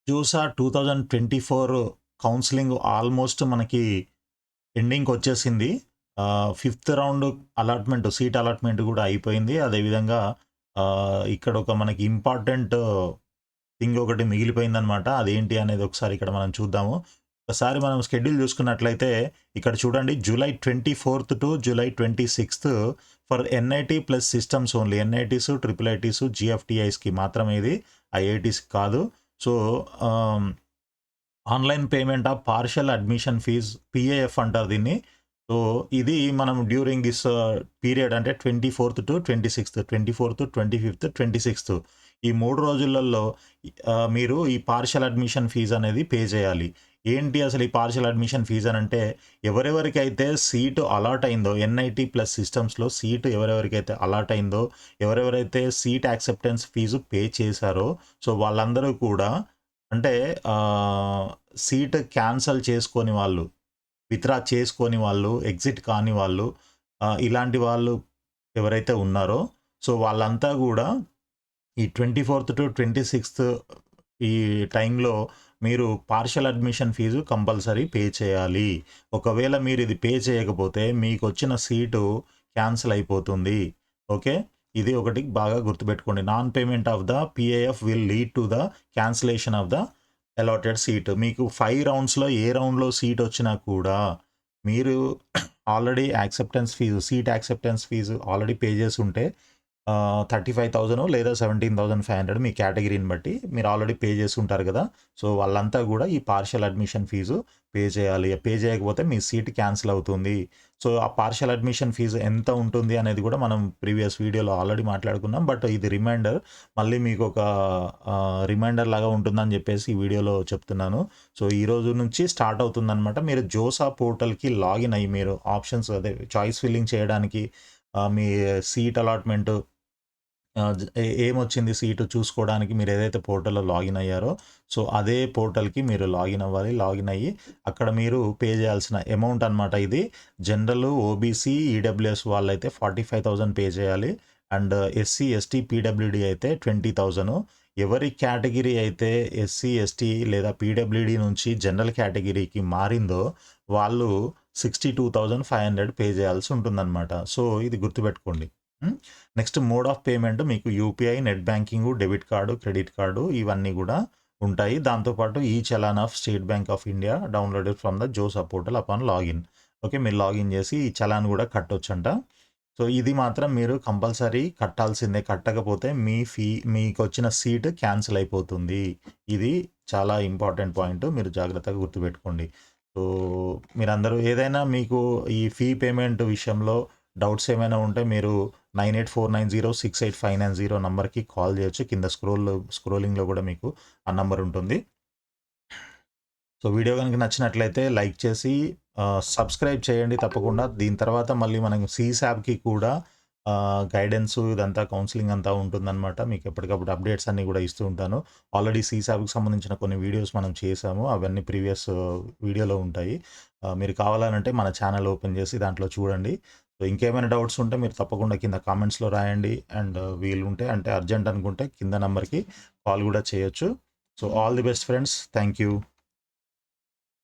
జూసా 2024 counselling almost మనకి ఎండింగ్‌కొచ్చేసింది. Fifth round allotment, seat allotment గూడా అయిపోయింది. అదేవిధంగా ఇక్కడ ఒక మనకి ఇంపార్టెంట్ థింగ్ ఒకటి మిగిలిపోయిందనమాట. అదేంటి అనేది ఒకసారి ఇక్కడ మనం చూద్దాము. ఒకసారి మనం షెడ్యూల్ చూసుకున్నట్లయితే ఇక్కడ చూడండి, July 24 to July 26 for NIT plus systems only. NITs, triple ITs, జీఎఫ్టీఐస్‌కి మాత్రమే ఇది, ఐఐటీస్‌కి కాదు. So, online payment of partial admission fee, PAF అంటారు దీన్ని. సో, ఇది మనం డ్యూరింగ్ దిస్ పీరియడ్ అంటే 24థ్ టు 26థ్, 24థ్, 25థ్, 26థ్ ఈ 3 రోజులలో మీరు ఈ పార్షియల్ అడ్మిషన్ ఫీజ్ అనేది పే చేయాలి. ఏంటి అసలు ఈ పార్షియల్ అడ్మిషన్ ఫీజ్ అనంటే, ఎవరెవరికైతే సీటు అలాట్ అయిందో, ఎన్ఐటీ ప్లస్ సిస్టమ్స్‌లో సీటు ఎవరెవరికైతే అలాట్ అయిందో, ఎవరెవరైతే సీట్ యాక్సెప్టెన్స్ ఫీజు పే చేశారో, సో వాళ్ళందరూ కూడా అంటే సీట్ క్యాన్సల్ చేసుకోని వాళ్ళు, విత్‌డ్రా చేసుకోని వాళ్ళు, ఎగ్జిట్ కాని వాళ్ళు, ఇలాంటి వాళ్ళు ఎవరైతే ఉన్నారో, సో వాళ్ళంతా గూడా ఈ 24థ్ టు 26థ్ ఈ టైంలో మీరు partial admission fee compulsory pay చేయాలి. ఒకవేళ మీరు ఇది పే చేయకపోతే మీకొచ్చిన సీటు క్యాన్సల్ అయిపోతుంది. ఓకే. ఇది ఒకటి బాగా గుర్తుపెట్టుకోండి. Non payment of the PAF will lead to the cancellation of the allotted seat. మీకు 5 రౌండ్స్‌లో ఏ రౌండ్‌లో సీట్ వచ్చినా కూడా మీరు already seat acceptance fee already pay చేసి ఉంటే 35,000 లేదా 17,500 మీ కేటగిరీని బట్టి మీరు ఆల్రెడీ పే చేసి ఉంటారు కదా. సో వాళ్ళంతా కూడా ఈ పార్షియల్ అడ్మిషన్ ఫీజు పే చేయాలి. పే చేయకపోతే మీ సీట్ క్యాన్సిల్ అవుతుంది. సో ఆ పార్షియల్ అడ్మిషన్ ఫీజు ఎంత ఉంటుంది అనేది కూడా మనం ప్రీవియస్ వీడియోలో ఆల్రెడీ మాట్లాడుకున్నాం. బట్ ఇది రిమైండర్, మళ్ళీ మీకు ఒక రిమైండర్ లాగా ఉంటుందని చెప్పేసి ఈ వీడియోలో చెప్తున్నాను. సో ఈ రోజు నుంచి స్టార్ట్ అవుతుందన్నమాట. మీరు జోసా పోర్టల్కి లాగిన్ అయ్యి మీరు ఆప్షన్స్ అదే చాయిస్ ఫిల్లింగ్ చేయడానికి, మీ సీట్ అలాట్మెంట్ ఏమొచ్చింది సీటు చూసుకోవడానికి మీరు ఏదైతే పోర్టల్‌లో లాగిన్ అయ్యారో, సో అదే పోర్టల్‌కి మీరు లాగిన్ అవ్వాలి. లాగిన్ అయ్యి అక్కడ మీరు పే చేయాల్సిన అమౌంట్ అనమాట ఇది. జనరల్, ఓబీసీ, ఈడబ్ల్యూఎస్ వాళ్ళైతే 45,000 పే చేయాలి. అండ్ ఎస్సీ, ఎస్టీ, పీడబ్ల్యూడీ అయితే 20,000. ఎవరి కేటగిరీ అయితే ఎస్సీ, ఎస్టీ లేదా పీడబ్ల్యూడీ నుంచి జనరల్ కేటగిరీకి మారిందో వాళ్ళు 62,500 పే చేయాల్సి ఉంటుందన్నమాట. సో ఇది గుర్తుపెట్టుకోండి. నెక్స్ట్ మోడ్ ఆఫ్ పేమెంట్ మీకు UPI, net banking, debit card, credit card ఇవన్నీ కూడా ఉంటాయి. దాంతోపాటు ఈ challan of state bank of India downloaded from the JoSAA portal upon login. Okay, మీరు లాగిన్ చేసి ఈ చలాన్ కూడా కట్టొచ్చంట. సో ఇది మాత్రం మీరు కంపల్సరీ కట్టాల్సిందే. కట్టకపోతే మీకు వచ్చిన సీట్ క్యాన్సిల్ అయిపోతుంది. ఇది చాలా ఇంపార్టెంట్ పాయింట్, మీరు జాగ్రత్తగా గుర్తుపెట్టుకోండి. సో మీరందరూ ఏదైనా మీకు ఈ ఫీ పేమెంట్ విషయంలో డౌట్స్ ఏమైనా ఉంటే మీరు 9849068590 నంబర్కి కాల్ చేయొచ్చు. కింద స్క్రోలింగ్లో కూడా మీకు ఆ నంబర్ ఉంటుంది. సో వీడియో కనుక నచ్చినట్లయితే లైక్ చేసి సబ్స్క్రైబ్ చేయండి తప్పకుండా. దీని తర్వాత మళ్ళీ మనం సీసాబ్‌కి కూడా గైడెన్స్ ఇదంతా కౌన్సిలింగ్ అంతా ఉంటుందన్నమాట. మీకు ఎప్పటికప్పుడు అప్డేట్స్ అన్నీ కూడా ఇస్తూ ఉంటాను. ఆల్రెడీ సీసాబ్‌కి సంబంధించిన కొన్ని వీడియోస్ మనం చేసాము. అవన్నీ ప్రీవియస్ వీడియోలో ఉంటాయి. మీరు కావాలనంటే మన ఛానల్ ఓపెన్ చేసి దాంట్లో చూడండి. సో ఇంకేమైనా డౌట్స్ ఉంటే మీరు తప్పకుండా కింద కామెంట్స్‌లో రాయండి. అండ్ వీలుంటే అంటే అర్జెంట్ అనుకుంటే కింద నంబర్కి కాల్ కూడా చేయొచ్చు. So all the best friends. Thank you.